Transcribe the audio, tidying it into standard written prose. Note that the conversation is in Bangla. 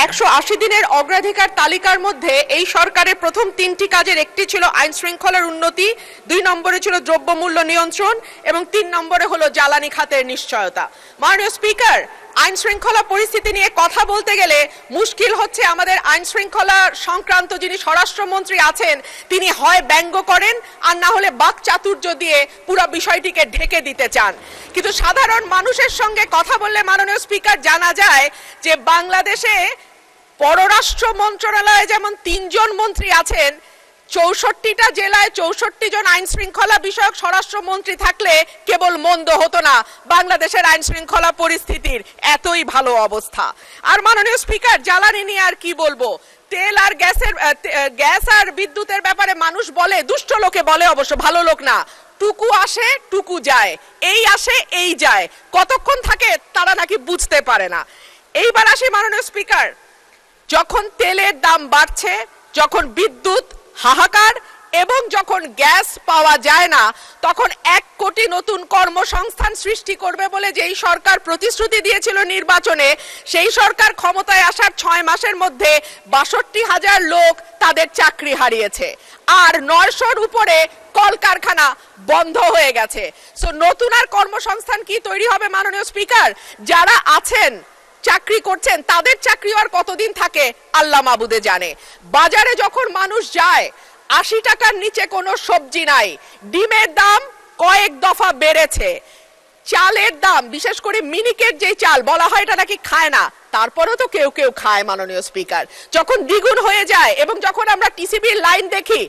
180 দিনের অগ্রাধিকার তালিকার মধ্যে এই সরকারের প্রথম 3টি কাজের একটি ছিল আইন শৃঙ্খলার উন্নতি, 2 নম্বরে ছিল দ্রব্যমূল্য নিয়ন্ত্রণ এবং 3 নম্বরে হলো জ্বালানি খাতের নিশ্চয়তা। মাননীয় স্পিকার, আইন শৃঙ্খলা পরিস্থিতি নিয়ে কথা বলতে গেলে মুশকিল হচ্ছে আমাদের আইন শৃঙ্খলা সংক্রান্ত যিনি স্বরাষ্ট্রমন্ত্রী আছেন তিনি হয় ব্যঙ্গ করেন আর না হলে বাকচাতুর্য দিয়ে পুরো বিষয়টিকে ঢেকে দিতে চান। কিন্তু সাধারণ মানুষের সঙ্গে কথা বললে মাননীয় স্পিকার জানা যায় যে বাংলাদেশে পররাষ্ট্র মন্ত্রণালয়ে যেমন 3 জন মন্ত্রী আছেন, 64টা জেলায় 64 জন আইন শৃঙ্খলা বিষয়ক স্বরাষ্ট্রমন্ত্রী থাকলে কেবল মন্দ হতো না বাংলাদেশের আইন শৃঙ্খলা পরিস্থিতির এতই ভালো অবস্থা। আর মাননীয় স্পিকার, জ্বালানি নিয়ে আর কি বলবো, তেল আর গ্যাস আর বিদ্যুতের ব্যাপারে মানুষ বলে, দুষ্ট লোকে বলে অবশ্য, ভালো লোক না, টুকু আসে টুকু যায়, এই আসে এই যায়, কতক্ষণ থাকে তারা নাকি বুঝতে পারে না। এইবার আসি মাননীয় স্পিকার, যখন তেলের দাম বাড়ছে, যখন বিদ্যুৎ হাহাকার এবং যখন গ্যাস পাওয়া যায় না, তখন 1 কোটি নতুন কর্মসংস্থান সৃষ্টি করবে বলে যেই সরকার প্রতিশ্রুতি দিয়েছিল নির্বাচনে, সেই সরকার ক্ষমতায় আসার 6 মাসের মধ্যে 62,000 লোক তাদের চাকরি হারিয়েছে আর 900-র উপরে কলকারখানা বন্ধ হয়ে গেছে। সো নতুন আর কর্মসংস্থান কি তৈরি হবে মাননীয় স্পিকার? যারা আছেন চাকরি করছেন তাদের চাকরি আর কতদিন থাকে আল্লাহ মাবুদে জানে। বাজারে যখন মানুষ যায় 80 টাকার নিচে কোনো সবজি নাই, ডিমের দাম কয়েক দফা বেড়েছে, চালের দাম, বিশেষ করে মিনিকেট যেই চাল বলা হয় এটা নাকি খায় না, তারপরেও তো কেউ কেউ খায় মাননীয় স্পিকার, যখন দ্বিগুণ হয়ে যায় এবং যখন আমরা টিসিবির লাইন দেখি